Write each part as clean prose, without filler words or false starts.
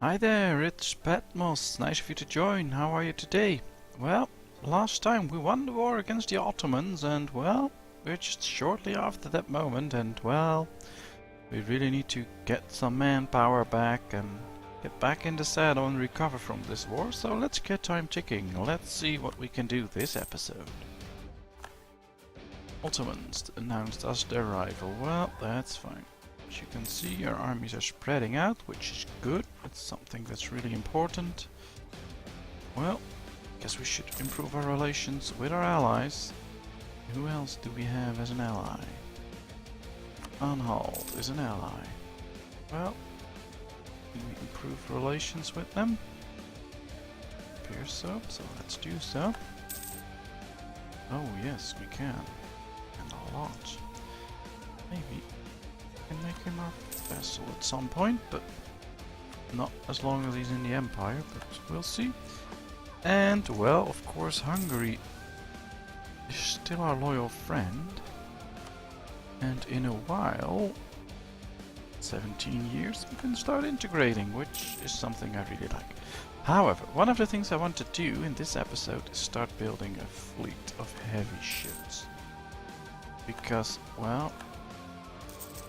Hi there, it's Patmos. Nice of you to join. How are you today? Well, last time we won the war against the Ottomans and, well, we're just shortly after that moment and, well, we really need to get some manpower back and get back in the saddle and recover from this war. So let's get time ticking. Let's see what we can do this episode. Ottomans announced us their arrival. Well, that's fine. As you can see, our armies are spreading out, which is good. It's something that's really important. Well, I guess we should improve our relations with our allies. Who else do we have as an ally? Anhalt is an ally. Well, can we improve relations with them? Appears so, so let's do so. Oh yes, we can. And a lot. Maybe can make him our vassal at some point, but not as long as he's in the Empire, but we'll see. And, well, of course, Hungary is still our loyal friend. And in a while, 17 years, we can start integrating, which is something I really like. However, one of the things I want to do in this episode is start building a fleet of heavy ships. Because, well,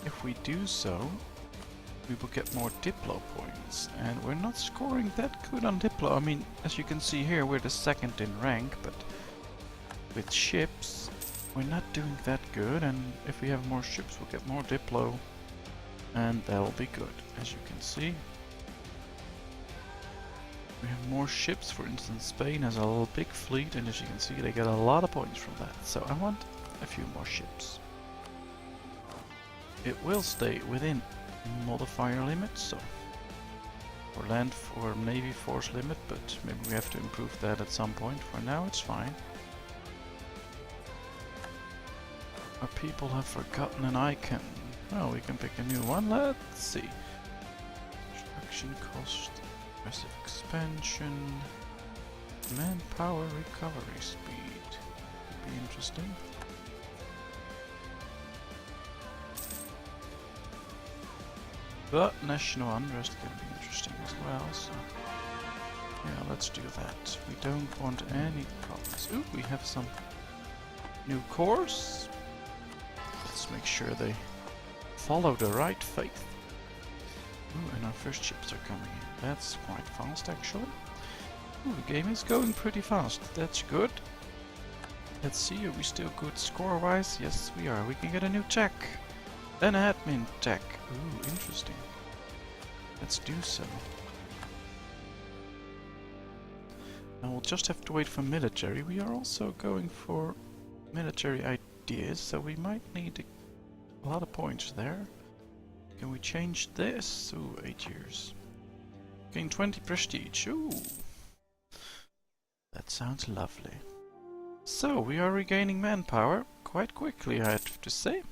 if we do so, we will get more Diplo points, and we're not scoring that good on Diplo. I mean, as you can see here, we're the second in rank, but with ships, we're not doing that good, and if we have more ships, we'll get more Diplo, and that'll be good. As you can see, we have more ships. For instance, Spain has a little big fleet, and as you can see, they get a lot of points from that, so I want a few more ships. It will stay within modifier limits, so for land or navy force limit, but maybe we have to improve that at some point. For now it's fine. Our people have forgotten an icon. Well, we can pick a new one. Let's see. Construction cost, aggressive expansion, manpower recovery speed. Could be interesting. But national unrest can be interesting as well, so yeah, let's do that. We don't want any problems. Ooh, we have some new cores. Let's make sure they follow the right faith. Ooh, and our first ships are coming in. That's quite fast, actually. Ooh, the game is going pretty fast. That's good. Let's see, are we still good score-wise? Yes, we are. We can get a new tech. An admin tech. Ooh, interesting. Let's do so. Now we'll just have to wait for military. We are also going for military ideas, so we might need a lot of points there. Can we change this? Ooh, 8 years. Gain 20 prestige. Ooh. That sounds lovely. So, we are regaining manpower quite quickly, I have to say.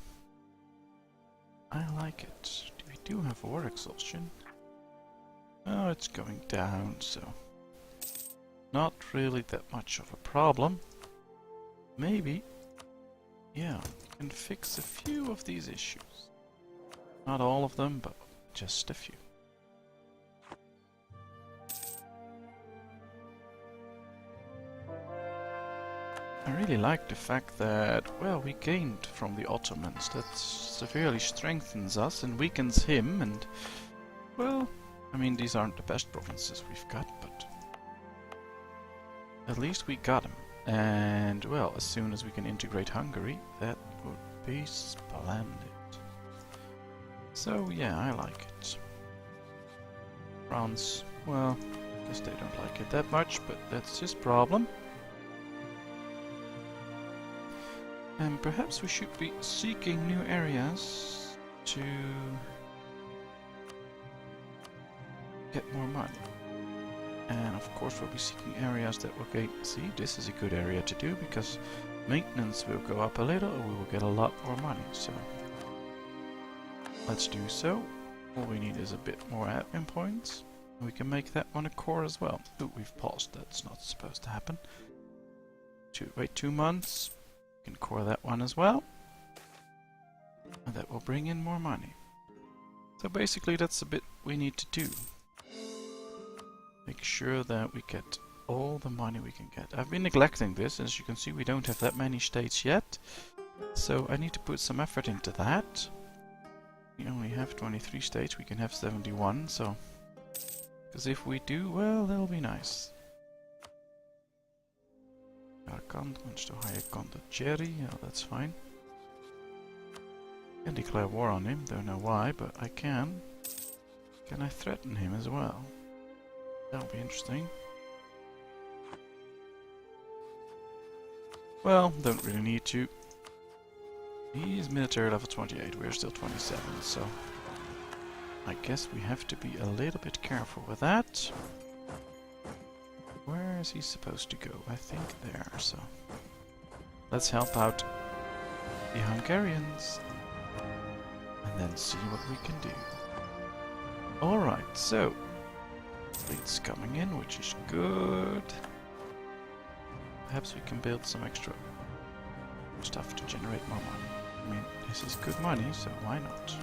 I like it. We do have war exhaustion. Oh, it's going down, so not really that much of a problem. Maybe, yeah, we can fix a few of these issues. Not all of them, but just a few. I really like the fact that, well, we gained from the Ottomans. That severely strengthens us and weakens him, and, well, I mean, these aren't the best provinces we've got, but at least we got them. And, well, as soon as we can integrate Hungary, that would be splendid. So, yeah, I like it. France, well, I guess they don't like it that much, but that's his problem. And perhaps we should be seeking new areas to get more money. And of course we'll be seeking areas that will gain... See, this is a good area to do, because maintenance will go up a little, or we will get a lot more money, so let's do so. All we need is a bit more admin points. We can make that one a core as well. Ooh, we've paused, that's not supposed to happen. Wait 2 months. Can core that one as well, and that will bring in more money. So basically that's a bit we need to do. Make sure that we get all the money we can get. I've been neglecting this. As you can see, we don't have that many states yet. So I need to put some effort into that. We only have 23 states. We can have 71, so... Because if we do, well, that'll be nice. Arcand wants to hire Conda. Yeah, that's fine. Can declare war on him, don't know why, but I can. Can I threaten him as well? That'll be interesting. Well, don't really need to. He's military level 28, we're still 27, so... I guess we have to be a little bit careful with that. Where is he supposed to go? I think there, so... Let's help out the Hungarians. And then see what we can do. Alright, so... Fleet's coming in, which is good. Perhaps we can build some extra stuff to generate more money. I mean, this is good money, so why not?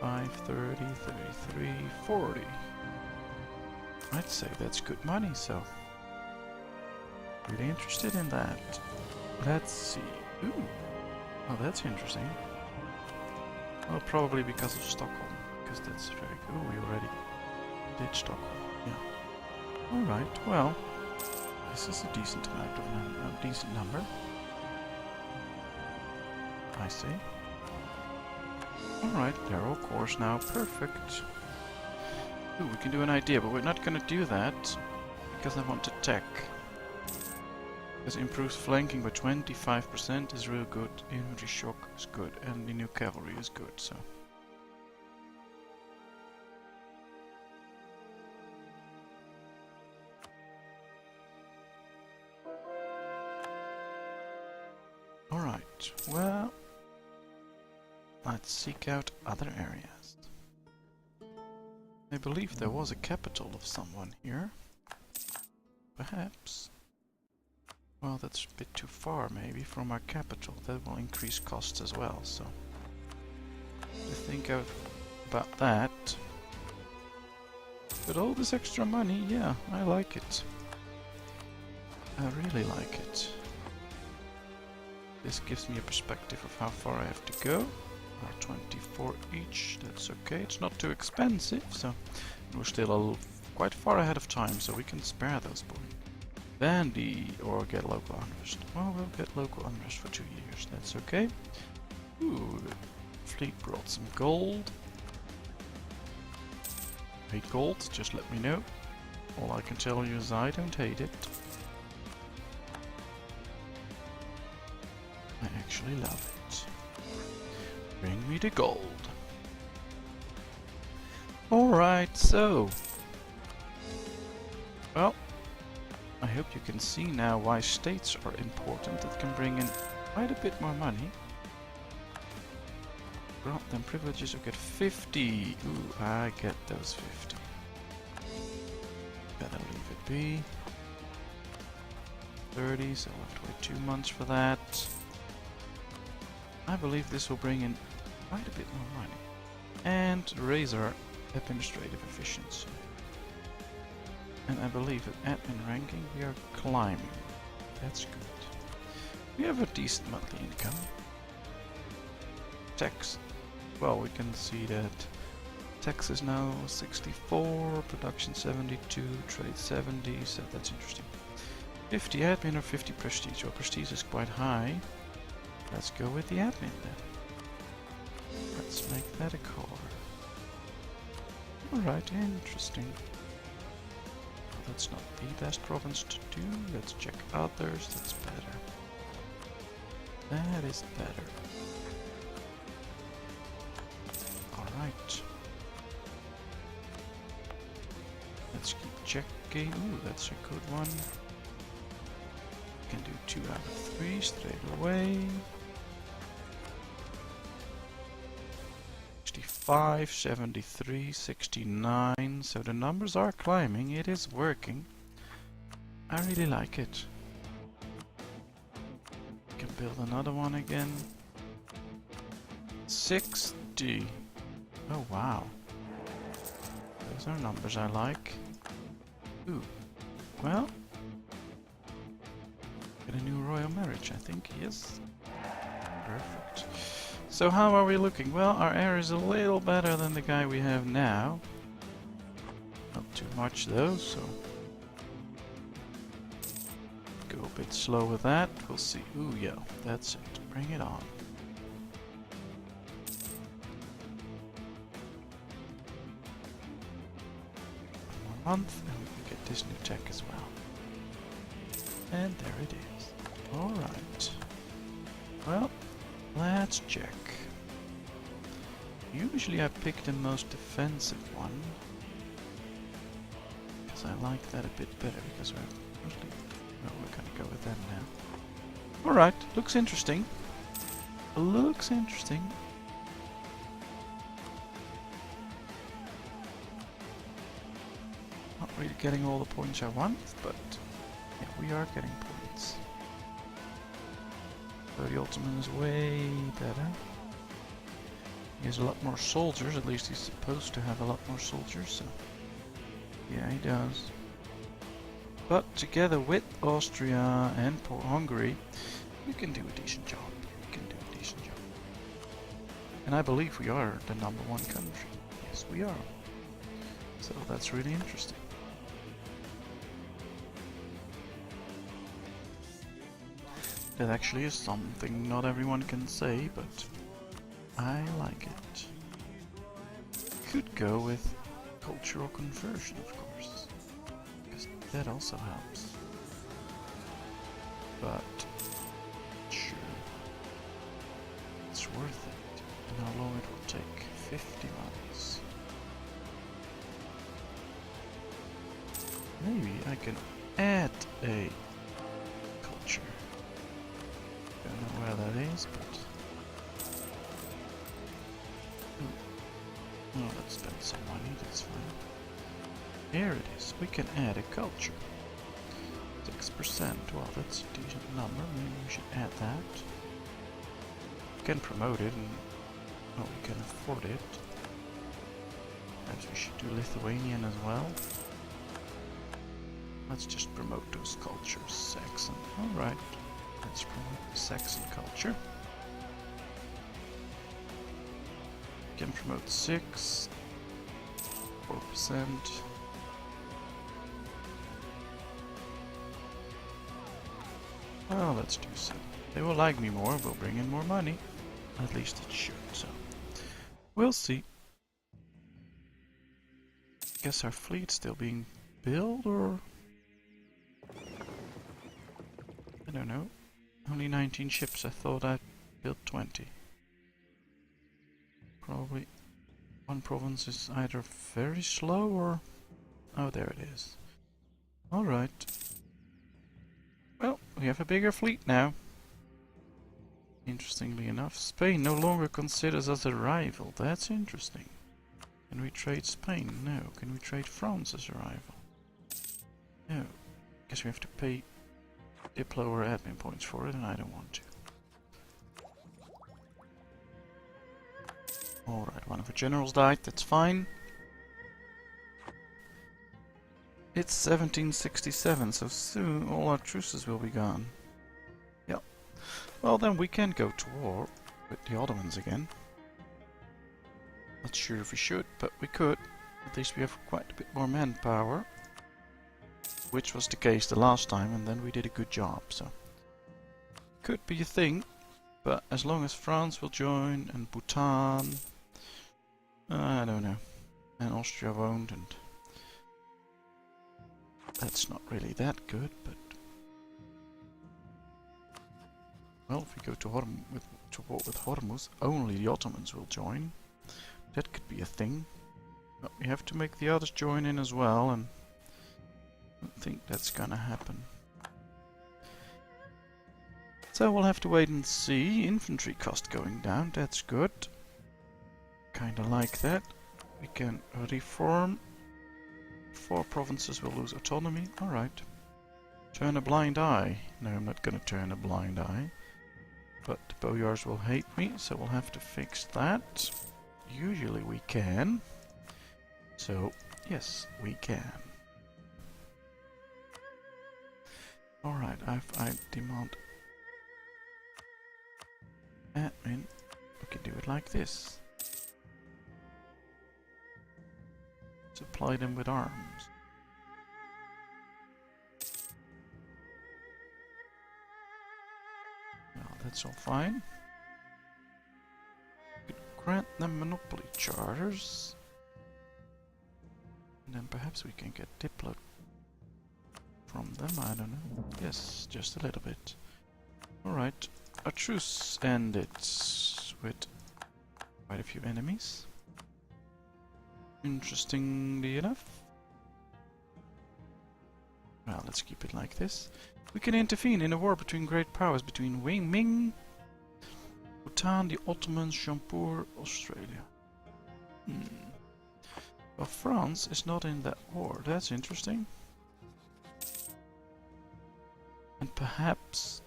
35, 30, 33, 40. I'd say that's good money, so... Really interested in that. Let's see. Ooh. Oh, that's interesting. Well, probably because of Stockholm. Because that's very good. Oh, we already did Stockholm. Yeah. Alright, well... This is a decent amount of a decent number. I see. Alright, they're all course now. Perfect. Ooh, we can do an idea, but we're not gonna do that because I want to tech. Because improves flanking by 25% is real good, infantry shock is good, and the new cavalry is good, so. Alright, well, let's seek out other areas. I believe there was a capital of someone here. Perhaps. Well, that's a bit too far, maybe, from our capital. That will increase costs as well, so... To think about that. But all this extra money, yeah, I like it. I really like it. This gives me a perspective of how far I have to go. 24 each, that's okay. It's not too expensive, so... We're still quite far ahead of time, so we can spare those boys. Bandy, or get local unrest. Well, we'll get local unrest for 2 years, that's okay. Ooh, the fleet brought some gold. Hate gold, just let me know. All I can tell you is I don't hate it. I actually love it. Bring me the gold. Alright, so... Well... I hope you can see now why states are important. That can bring in quite a bit more money. Grant them privileges or get 50. Ooh, I get those 50. Better leave it be. 30, so I'll have to wait 2 months for that. I believe this will bring in quite a bit more money. And raise our administrative efficiency. And I believe at admin ranking we are climbing. That's good. We have a decent monthly income. Tax. Well, we can see that tax is now 64, production 72, trade 70, so that's interesting. 50 admin or 50 prestige. Well, prestige is quite high. Let's go with the admin then. Let's make that a car. Alright, interesting. That's not the best province to do. Let's check others. That's better. That is better. Alright. Let's keep checking. Ooh, that's a good one. Can do 2 out of 3 straight away. 65, 73, 69, so the numbers are climbing, it is working. I really like it. Can build another one again. 60. Oh wow. Those are numbers I like. Ooh. Well. Get a new royal marriage, I think. Yes. Perfect. So how are we looking? Well, our air is a little better than the guy we have now. Not too much though, so go a bit slow with that. We'll see. Ooh, yeah, that's it. Bring it on. One more month, and we can get this new tech as well. And there it is. Alright. Well, let's check. Usually I pick the most defensive one. Because I like that a bit better, because we're mostly... No, we're gonna go with them now. Alright, looks interesting. Looks interesting. Not really getting all the points I want, but yeah, we are getting points. So the Ottoman is way better. He has a lot more soldiers, at least he's supposed to have a lot more soldiers, so yeah, he does. But together with Austria and Hungary, we can do a decent job. We can do a decent job. And I believe we are the #1 country. Yes, we are. So that's really interesting. That actually is something not everyone can say, but I like it. Could go with cultural conversion, of course, because that also helps. But sure, it's worth it. And how long it will take? 50 months. Maybe I can add a culture. Don't know where that is, but oh, let's spend some money, that's fine. Here it is, we can add a culture. 6%, well that's a decent number, maybe we should add that. We can promote it, and oh, we can afford it. Perhaps we should do Lithuanian as well. Let's just promote those cultures. Saxon, alright. Let's promote the Saxon culture. We can promote 6, 4%. Well, let's do so. They will like me more, we'll bring in more money. At least it should, so. We'll see. Guess our fleet's still being built, or... I don't know. Only 19 ships, I thought I'd built 20. Probably one province is either very slow or... Oh, there it is. Alright. Well, we have a bigger fleet now. Interestingly enough, Spain no longer considers us a rival. That's interesting. Can we trade Spain? No. Can we trade France as a rival? No. Guess we have to pay Diplo or admin points for it, and I don't want to. Alright, one of our generals died, that's fine. It's 1767, so soon all our truces will be gone. Yep. Well, then we can go to war with the Ottomans again. Not sure if we should, but we could. At least we have quite a bit more manpower. Which was the case the last time, and then we did a good job, so... Could be a thing, but as long as France will join, and Bhutan... I don't know. And Austria won't, and... That's not really that good, but... Well, if we go to war with Hormuz, only the Ottomans will join. That could be a thing. But we have to make the others join in as well, and... I don't think that's gonna happen. So we'll have to wait and see. Infantry cost going down, that's good. Kinda like that. We can reform. 4 provinces will lose autonomy. Alright. Turn a blind eye. No, I'm not gonna turn a blind eye. But the boyars will hate me, so we'll have to fix that. Usually we can. So, Yes, we can. Alright, I demand admin. We can do it like this. Supply them with arms. Well, that's all fine. We could grant them monopoly charters. And then perhaps we can get Diplo from them, I don't know. Yes, just a little bit. Alright, a truce ended with quite a few enemies. Interestingly enough. Well, let's keep it like this. We can intervene in a war between great powers between Ming, Bhutan, the Ottomans, Jampur, Australia. Well, France is not in that war. That's interesting. And perhaps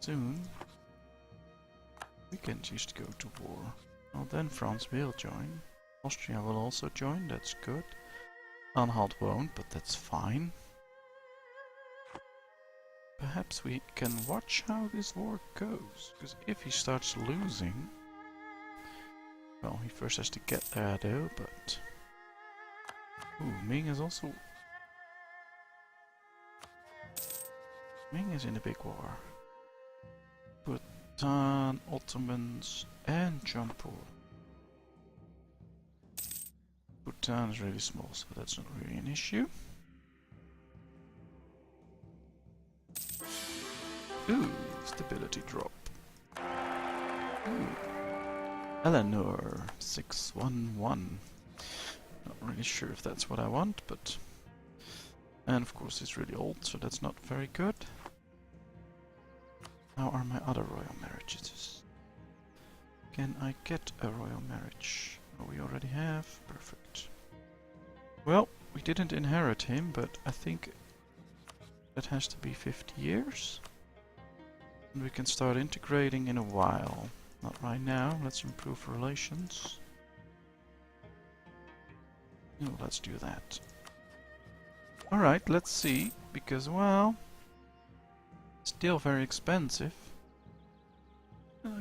soon we can just go to war. Well, then France will join. Austria will also join. That's good. Anhalt won't, but that's fine. Perhaps we can watch how this war goes. Because if he starts losing... Well, he first has to get there though, but... Ooh, Ming is also... Ming is in a big war. Bhutan, Ottomans, and Jampur. Bhutan is really small, so that's not really an issue. Ooh, stability drop. Ooh. Eleanor, 611. Not really sure if that's what I want, but... And of course it's really old, so that's not very good. How are my other royal marriages? Can I get a royal marriage? Oh, we already have. Perfect. Well, we didn't inherit him, but I think that has to be 50 years. And we can start integrating in a while. Not right now. Let's improve relations. No, let's do that. Alright, let's see. Because, well... Still very expensive.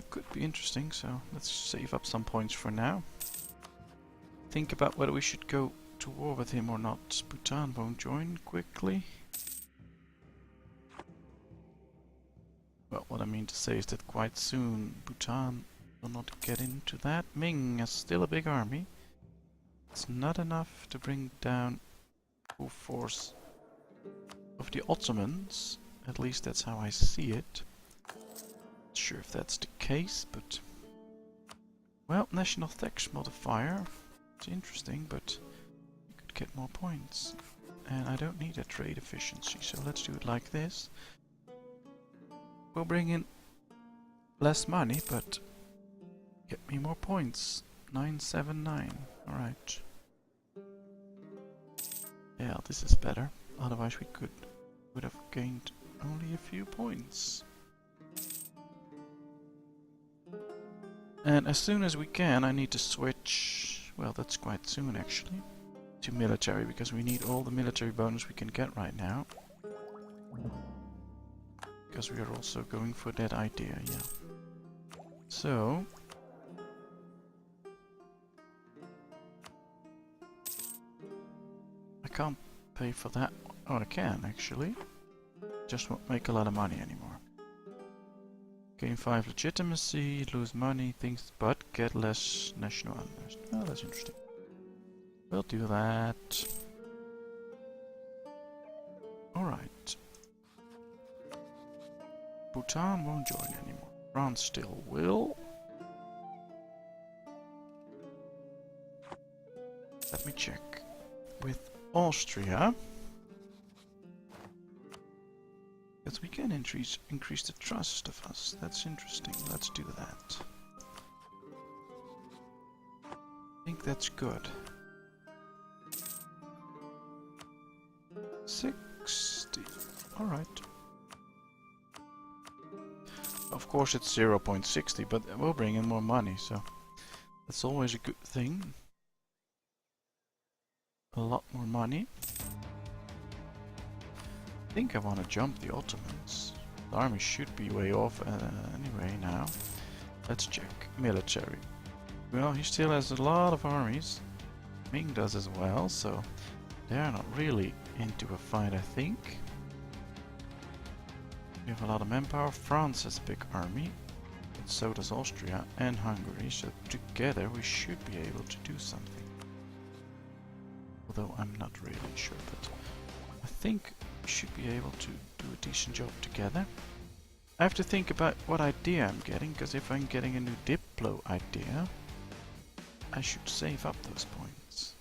Could be interesting, so let's save up some points for now. Think about whether we should go to war with him or not. Bhutan won't join quickly. Well, what I mean to say is that quite soon Bhutan will not get into that. Ming has still a big army. It's not enough to bring down full force of the Ottomans. At least that's how I see it. Not sure if that's the case, but... Well, national tax modifier. It's interesting, but you could get more points. And I don't need a trade efficiency, so let's do it like this. We'll bring in less money, but get me more points. 979. Alright. Yeah, this is better. Otherwise we would have gained only a few points. And as soon as we can, I need to switch, well, that's quite soon actually, to military, because we need all the military bonus we can get right now. Because we are also going for that idea, yeah. So... I can't pay for that. Oh, I can actually. Just won't make a lot of money anymore. Gain 5 legitimacy, lose money, things, but get less national unrest. Oh, that's interesting. We'll do that. Alright. Bhutan won't join anymore. France still will. Let me check. With Austria. Because we can increase the trust of us. That's interesting. Let's do that. I think that's good. 60. Alright. Of course it's 0.60, but we'll bring in more money, so that's always a good thing. a lot more money. I think I want to jump the Ottomans. The army should be way off anyway now. Let's check. Military. Well, he still has a lot of armies. Ming does as well, so they're not really into a fight, I think. We have a lot of manpower. France has a big army, but so does Austria and Hungary, so together we should be able to do something. Although I'm not really sure, but I think we should be able to do a decent job together. I have to think about what idea I'm getting, because if I'm getting a new Diplo idea, I should save up those points.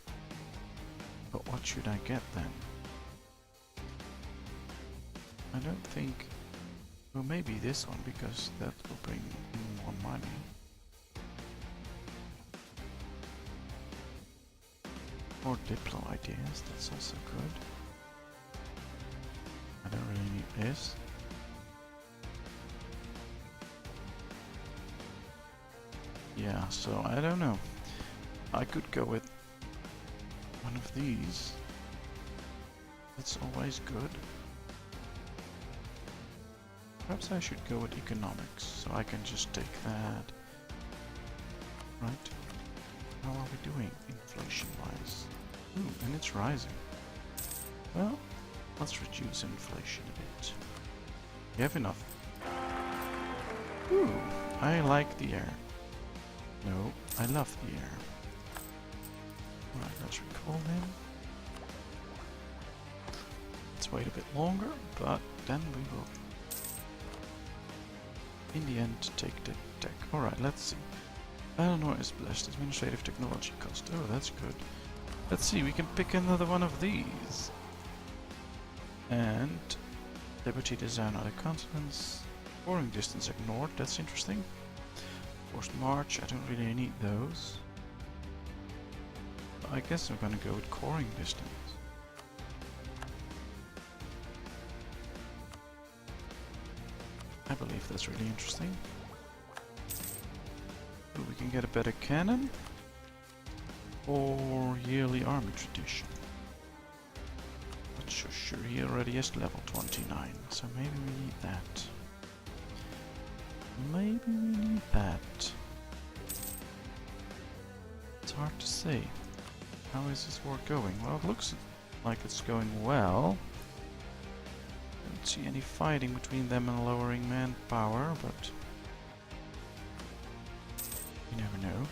But what should I get then? I don't think... Well, maybe this one, because that will bring in more money. More Diplo ideas, that's also good. I don't really need this. Yeah, so I don't know. I could go with one of these. That's always good. Perhaps I should go with economics, so I can just take that. Right. How are we doing inflation-wise? Ooh, and it's rising. Well, let's reduce inflation a bit. You have enough. Ooh, I like the air. No, I love the air. Alright, let's recall him. Let's wait a bit longer, but then we will, in the end, take the tech. Alright, let's see. Eleanor is blessed. Administrative technology cost. Oh, that's good. Let's see, we can pick another one of these. And liberty design other continents. Boring distance ignored, that's interesting. Forced march, I don't really need those. I guess I'm gonna go with coring distance. I believe that's really interesting. Ooh, we can get a better cannon. Or yearly army tradition. Not so sure, he already has level 29, so maybe we need that. Maybe we need that. It's hard to say. How is this war going? Well, it looks like it's going well. Don't see any fighting between them and lowering manpower, but you never know.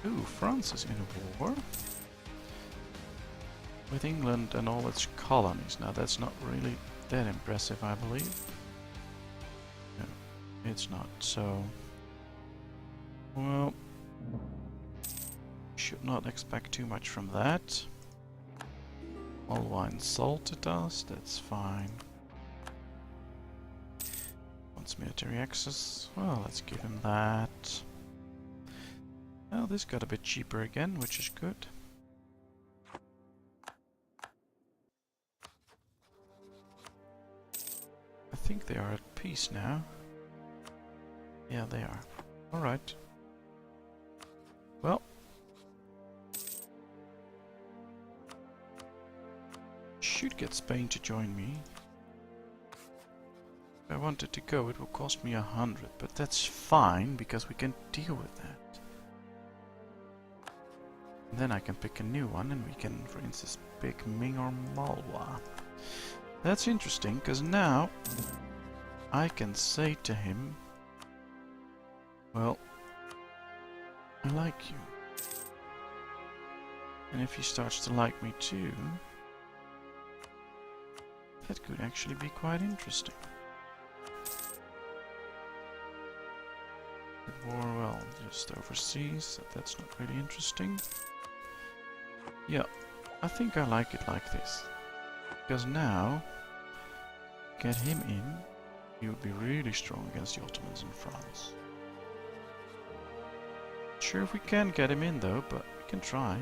Ooh, France is in a war with England and all its colonies. Now that's not really that impressive, I believe. No, it's not. So, well, should not expect too much from that. Alwa insulted us, that's fine. Wants military access. Well, let's give him that. Well, this got a bit cheaper again, which is good. I think they are at peace now. Yeah, they are. Alright. Well. Should get Spain to join me. If I wanted to go, it will cost me 100, but that's fine, because we can deal with that. And then I can pick a new one, and we can, for instance, pick Ming or Malwa. That's interesting, because now I can say to him, well, I like you. And if he starts to like me too, that could actually be quite interesting. War, well, just overseas, that's not really interesting. Yeah, I think I like it like this. Because now, get him in, he would be really strong against the Ottomans in France. Not sure if we can get him in though, but we can try.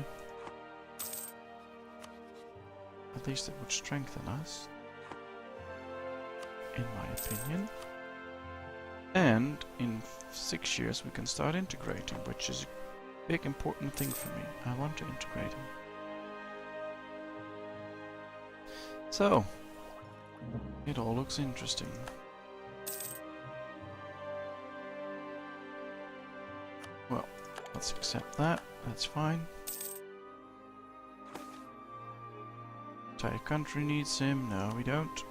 At least it would strengthen us, in my opinion. And in 6 years we can start integrating, which is a big important thing for me. I want to integrate him. So, it all looks interesting. Well, let's accept that. That's fine. Entire country needs him. No, we don't.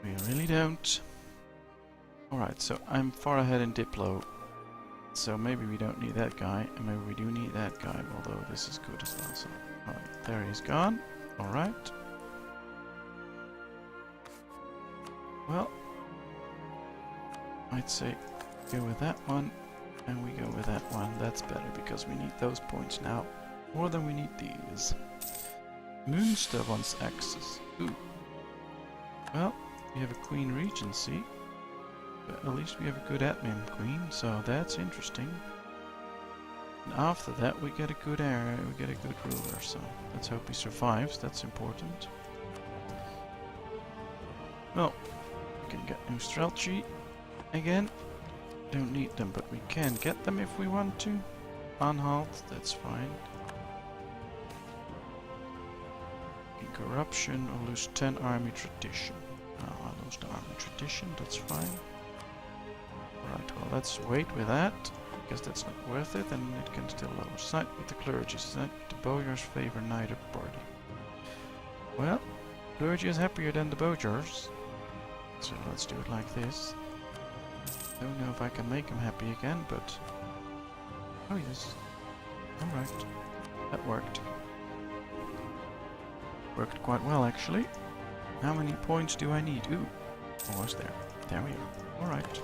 We really don't. Alright, so I'm far ahead in Diplo. So maybe we don't need that guy, and maybe we do need that guy, although this is good as well. So, alright, there he's gone. Alright. Well, I'd say go with that one, and we go with that one. That's better, because we need those points now more than we need these. Münster wants access. Ooh. Well, we have a Queen Regency. But at least we have a good admin queen, so that's interesting. And after that we get a good area, we get a good ruler, so let's hope he survives, that's important. Well, we can get new Strelchi again. Don't need them, but we can get them if we want to. Anhalt, that's fine. In corruption, I'll lose 10 army tradition. I'll lose the army tradition, that's fine. Right, well let's wait with that, because that's not worth it, and it can still lower. Side with the clergy, side with the boyars favor neither party. Well, clergy is happier than the boyars, so let's do it like this. Don't know if I can make him happy again, but... oh yes. Alright, that worked. Worked quite well actually. How many points do I need? Ooh, almost there. There we are. Alright.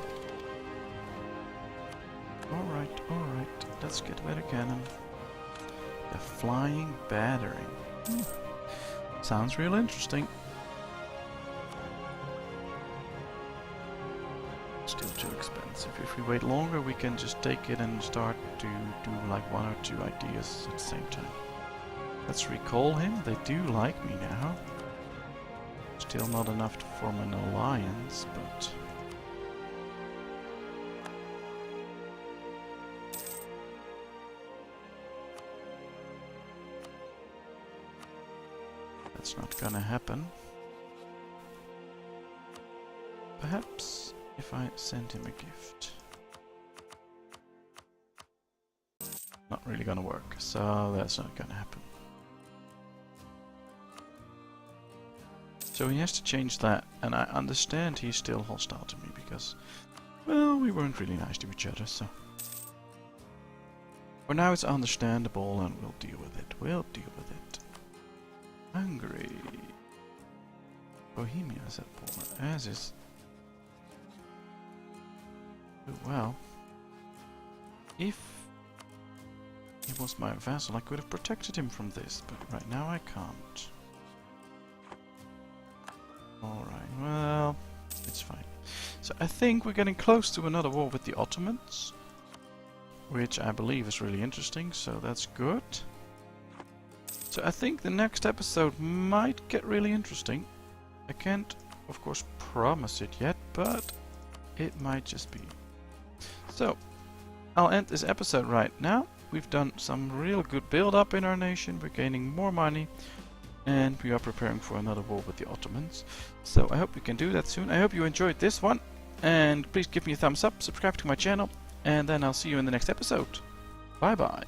Alright, let's get better cannon. The flying battering. Sounds real interesting. Still too expensive. If we wait longer, we can just take it and start to do like 1 or 2 ideas at the same time. Let's recall him. They do like me now. Still not enough to form an alliance, but... that's not gonna happen. Perhaps if I send him a gift. Not really gonna work, so that's not gonna happen. So he has to change that, and I understand he's still hostile to me because, well, we weren't really nice to each other, so... for now it's understandable and we'll deal with it. We'll deal with it. Hungary. Bohemia is at war, as is... oh, well. If he was my vassal, I could have protected him from this, but right now I can't. Alright, well, it's fine. So I think we're getting close to another war with the Ottomans, which I believe is really interesting, so that's good. So I think the next episode might get really interesting. I can't, of course, promise it yet, but it might just be. So, I'll end this episode right now. We've done some real good build-up in our nation, we're gaining more money, and we are preparing for another war with the Ottomans. So I hope we can do that soon. I hope you enjoyed this one, and please give me a thumbs up, subscribe to my channel, and then I'll see you in the next episode. Bye bye.